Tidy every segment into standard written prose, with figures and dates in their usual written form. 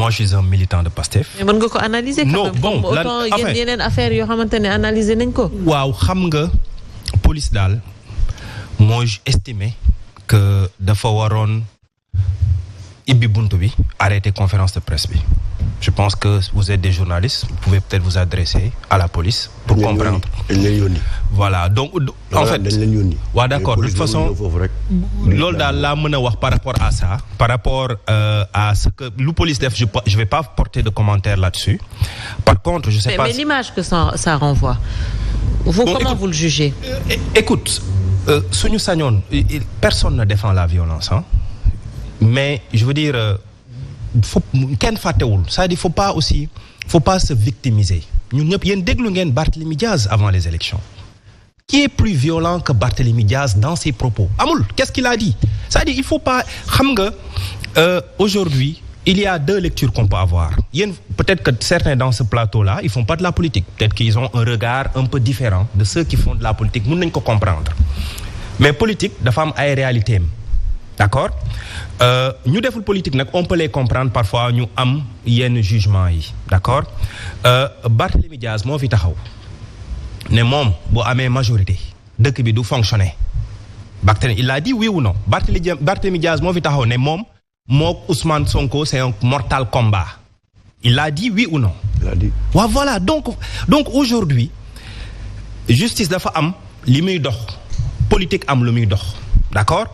moi je suis un militant de Pastef. mais mën nga ko analyser. non bon autant yeneen affaire yoo xamante ne analyser nañ ko. waaw xam nga police daal moo estimé que dafa waroon ibbi buntu bi arrêter conférence de presse bi. Je pense que vous êtes des journalistes, vous pouvez peut-être vous adresser à la police pour comprendre. Voilà, donc en fait, ouais, d'accord, de toute façon, loolu daal laa mën a wax par rapport à ça, par rapport à ce que le police def, je vais pas porter de commentaires là-dessus. Par contre, je sais pas. Mais l'image que ça renvoie, vous bon, comment vous le jugez? Écoute, suñu sañoon, personne ne défend la violence, hein. Mais je veux dire. Faut kenn fàttewul c'est-à-dire faut pas se victimiser ñun ñëpp yéen déglu ngeen Barthélémy Diaz avant les élections qui est plus violent que Barthélémy Diaz dans ses propos amul qu'est-ce qu'il a dit c'est-à-dire il faut pas xam nga aujourd'hui il y a deux lectures qu'on peut avoir yéen peut-être que certains dans ce plateau-là ils font pas de la politique peut-être qu'ils ont un regard un peu différent de ceux qui font de la politique mën nañ ko comprendre mais politique dafa am ay réalités am d'accord ñu deful politique nag on peut les comprendre parfois ñu am yenn jugement yi d'accord Barthélémy Diaz moo fi taxaw ne moom boo amee majorité dëkk bi du fonctionner Barthélémy il a dit oui ou non Barthélémy Diaz moo fi taxaw ne moom moo Ousmane Sonko c'est un mortal combat il a dit oui ou non. Il a dit. waaw voilà donc aujourd'hui justice dafa am li muy dox politique am lu muy dox d'accord.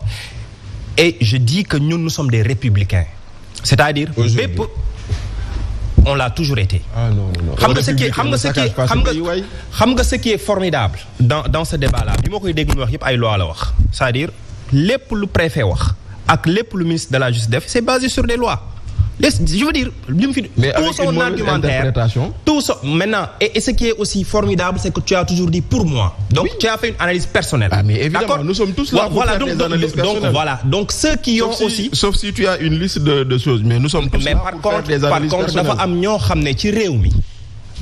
Et je dis que nous sommes des républicains. C'est-à-dire, on l'a toujours été. Ah non. Xam nga ce qui est formidable dans ce débat-là. Bi ma koy dégg ñu wax yëpp ay loi la wax. C'est-à-dire, lépp lu préfet wax ak lépp lu ministre de la justice def, c'est basé sur des lois. Je veux dire, mais tout son argumentaire, tout ça, maintenant, et ce qui est aussi formidable, c'est que tu as toujours dit pour moi. Donc, oui. Tu as fait une analyse personnelle. Ah, mais évidemment, nous sommes tous là pour faire des analyses personnelles. Donc, ceux qui ont aussi... Sauf si tu as une liste de choses, mais nous sommes tous là pour faire des analyses personnelles. Dafa am ñoo xam ne ci réew mi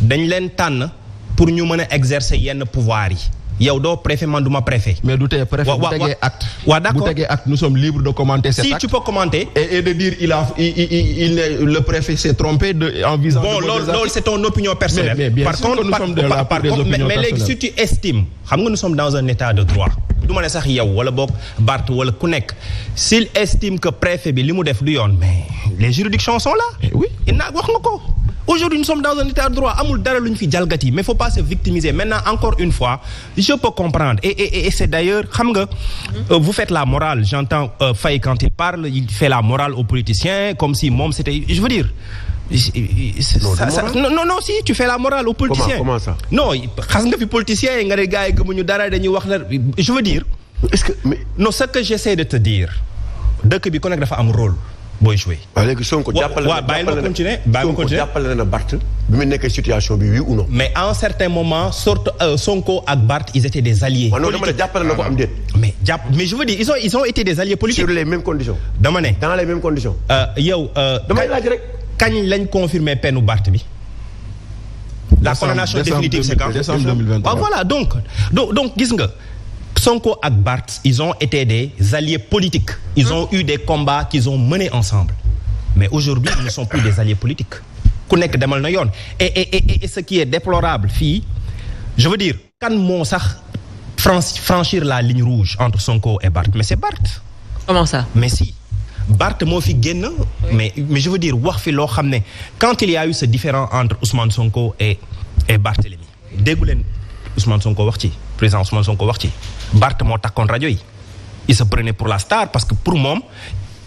dañ leen tànn pour ñu mën a exercer yenn pouvoir yi. yow doo préfet man du ma préfet. mais du tey préfet bu tegee acte. waaw d'accord bu tegee acte nous sommes libres de commenter cet acte. Si tu peux commenter. et de dire le préfet s'est trompé en visant. Bon loolu c'est ton opinion personnelle. mais bien sûr que nous sommes là pour des opinions personnelles. Mais léegi si tu estimes xam nga nous sommes dans un état de droit. du ma ne sax yow wala boog Bart wala ku nekk s'il estime que préfet bi li mu def du yoon mais les juridictions sont là. oui wax nga ko. Aujourd'hui, nous sommes dans un état de droit. Amul dara luñ fi jalgati, mais faut pas se victimiser. Maintenant, encore une fois, je peux comprendre. Et c'est d'ailleurs, xam nga, vous faites la morale. J'entends Faye quand il parle, il fait la morale aux politiciens, comme si moom c'était. Je veux dire. Non, si tu fais la morale aux politiciens. Comment ça? Non, xas nga fi politiciens nga ne gars yi gëmuñu dara dañuy wax na. Je veux dire. Est-ce que non, ce que j'essaie de te dire, dëkk bi ku nekk dafa am rôle. booy joué. waaw léegi Sonko jàppale na jàppale na Barth bi mu nekkee situation bi oui ou non. mais à un certain moment Sonko ak Barth ils étaient des alliés. non dama ne jàppale na ko am déet. mais je veux dire ils ont été des alliés politiques. sur les mêmes conditions. dama ne dans les mêmes conditions. yow. damay laaj rek. kañ lañ confirmer peine Barth bi. la condamnation définitive c'est quand. décembre 2023. waaw voilà donc gis nga. Sonko ak Barth ils ont été des alliés politiques. Ils ont eu des combats qu'ils ont menés ensemble. Mais aujourd'hui ils ne sont plus des alliés politiques. ku nekk demal na yoon et ce qui est déplorable fii je veux dire kan moo sax franchir la ligne rouge entre Sonko et Barth mais c'est Barth. Comment ça? Mais si Barth moo fi génn. mais je veux dire wax fi loo xam ne quand il y a eu ce différend entre Ousmane Sonko et Barthélémy déggu leen Ousmane Sonko wax ci président Ousmane Sonko wax ci. Barth moo takkoon rajo yi il se prenait pour la star parce que pour moom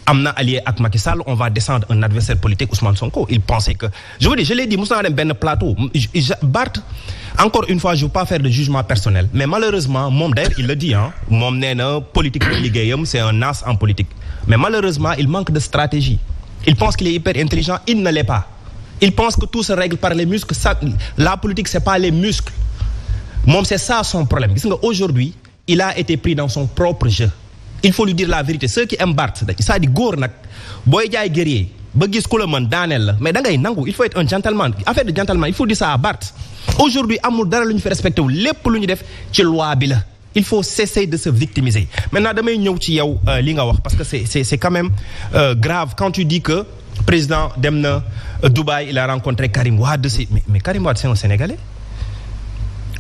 am na allié ak Macky Sall on va descendre un adversaire politique Ousmane Sonko il pensait que je veux dire je l'ai dit mos naa dem benn plateau Barth encore une fois je veux pas faire de jugement personnel mais malheureusement moom d'ailleurs il le dit moom nee na politique la liggéeyam c'est un as en politique mais malheureusement il manque de stratégie il pense qu'il est hyper intelligent il ne l'est pas il pense que tout se règle par les muscles ça la politique c'est pas les muscles moom c'est ça son problème gis nga aujourd'hui il a été pris dans son propre jeu il faut lui dire la vérité ceux qui aiment Barth c'est-à-dire góor nag booy jaay guerrier ba gis ku la mën daaneel la mais da ngay nangu il faut être un gentleman affaire de gentleman il faut dire ça à Barth aujourd'hui amul dara lu ñu fi respecté wu lépp lu ñu def ci loi bi la il faut cesser de se victimiser maintenant damay ñëw ci yow li nga wax parce que c'est quand même grave quand tu dis que président dem na Dubaï il a rencontré Karim Wade mais Karim Wade c'est un Sénégalais.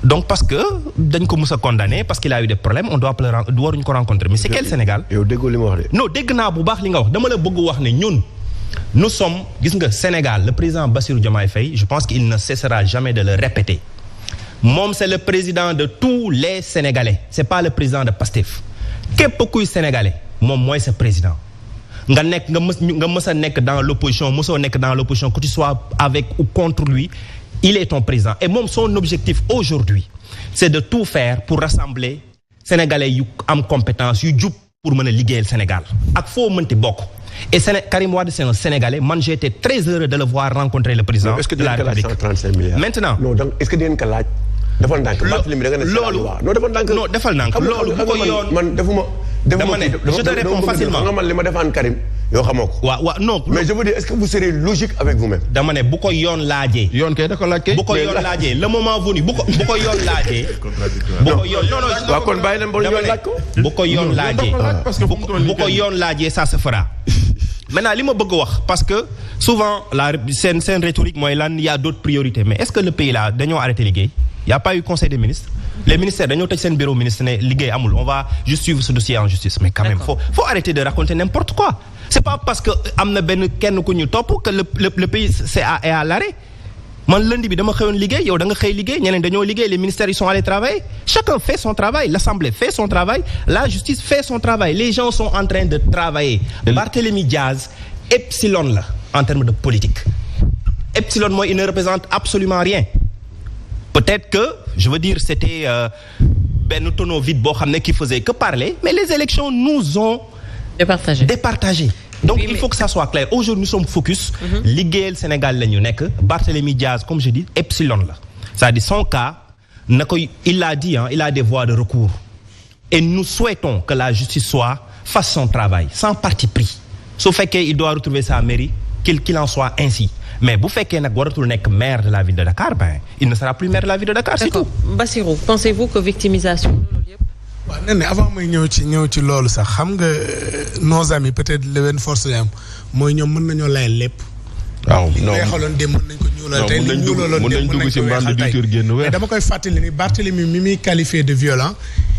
Donc parce que dañ ko mës a condamné parce qu'il a eu des problèmes on doit waruñu ko rencontrer mais c'est quel Sénégal. yow déggoo li ma wax de. non dégg naa bu baax li nga wax dama la bëgg wax ne ñun nous sommes gis nga Sénégal le président Bassirou Diomaye Faye je pense qu'il ne cessera jamais de le répéter moom c'est le président de tous les Sénégalais c'est pas le président de Pastef képp kuy Sénégalais moom mooy sa président nga mës a nekk dans l'opposition mosoo nekk dans l'opposition que tu sois avec ou contre lui. Il est ton président et moom son objectif aujourd'hui c'est de tout faire pour rassembler sénégalais yu am compétence yu jub pour mën a liggéeyal Sénégal ak foo mënti bokk et Karim Wade c'est un Sénégalais man j'ai été très heureux de le voir rencontrer le président de la République. 135 milliards. Maintenant non donc est-ce que dinañ ko laaj. defal ndànk loolu non defal ndànk loolu bu ko yoon man defuma dama ne je te réponds facilement nga man li ma defaan Karim yoo xamoo ko. waaw non mais je veux dire est-ce que vous serez logique avec vous-même. dama ne bu ko yoon laajee. yoon kay da ko laaj kay. bu ko yoon laajee le moment venu bu ko yoon laajee. bu ko yoon non non. waaw kon bàyyi leen ba yoon laaj ko. bu ko yoon laajee bu ko yoon laajee ça se fera. maintenant li ma bëgg wax parce que souvent seen rhétorique mooy lan il y a d'autres priorités mais est-ce que le pays là dañoo arrêté liggéey. Il y a pas eu conseil des ministres les ministères dañoo tëj seen bureau ministre ne liggéey amul on va juste suivre ce dossier en justice mais quand même faut arrêter de raconter n'importe quoi c'est pas parce que am na benn kenn ku ñu topp que le pays est à l'arrêt man lundi bi dama xëyoon liggéey yow da nga xëy liggéey ñeneen dañoo liggéey les ministères ils sont allés travailler chacun fait son travail l'Assemblée fait son travail la justice fait son travail les gens sont en train de travailler Barthélémy Diaz epsilon la en termes de politique epsilon mooy il ne représente absolument rien. Peut-être que, je veux dire, c'était benn tonneau vide boo xam ne qui faisait que parler, mais les élections nous ont départagé. Donc oui, il faut que ça soit clair. Aujourd'hui, nous sommes focus. Liggéeyal Sénégal la ñu nekk. Barthélémy Diaz, comme je dis, epsilon la. C'est-à-dire son cas, il l'a dit, il a des voies de recours. Et nous souhaitons que la justice fasse son travail, sans parti pris. Sauf qu'il doit retrouver sa mairie, qu'il en soit ainsi. Mais bu fekkee nag waratul nekk maire de la ville de Dakar il ne sera plus maire de la ville de Dakar c'est tout. Bassirou, pensez-vous que victimisation loolu yëpp. waaw nee na avant may ñëw ci loolu sax xam nga nos amis peut-être leen force yi am mooy ñoom mën nañoo layal lépp. waaw non li weexaloon dem mën nañ ko ñuulal tey li ñuulaloon dem mën nañ ko weexal tey mais dama koy fàttali ni Barthélémy mi muy qualifié de violent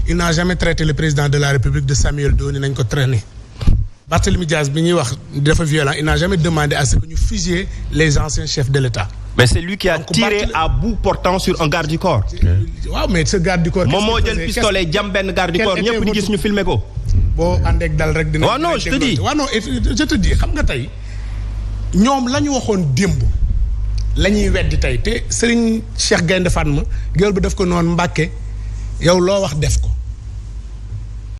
il n'a jamais traité le président de la République de Samuel Doe ni nañ ko traîner. Barthélémy Diaz bi ñuy wax dafa violent il n'a jamais demandé à ce que ñu fusiller les anciens chefs de l'État. mais c'est lui qui a tiré à bout portant sur un garde du corps. waaw mais ce garde du corps. moom moo jël pistolet jam benn garde du corps ñëpp di gis ñu filmer ko. boo àndeek dal rek dina. waaw non je te dis waaw non je te dis xam nga tey ñoom la ñu waxoon démb la ñuy weddi tey te Serigne Cheikh Gaïndé Fatma géwél bi daf ko noonu Mbàkke yow loo wax def ko.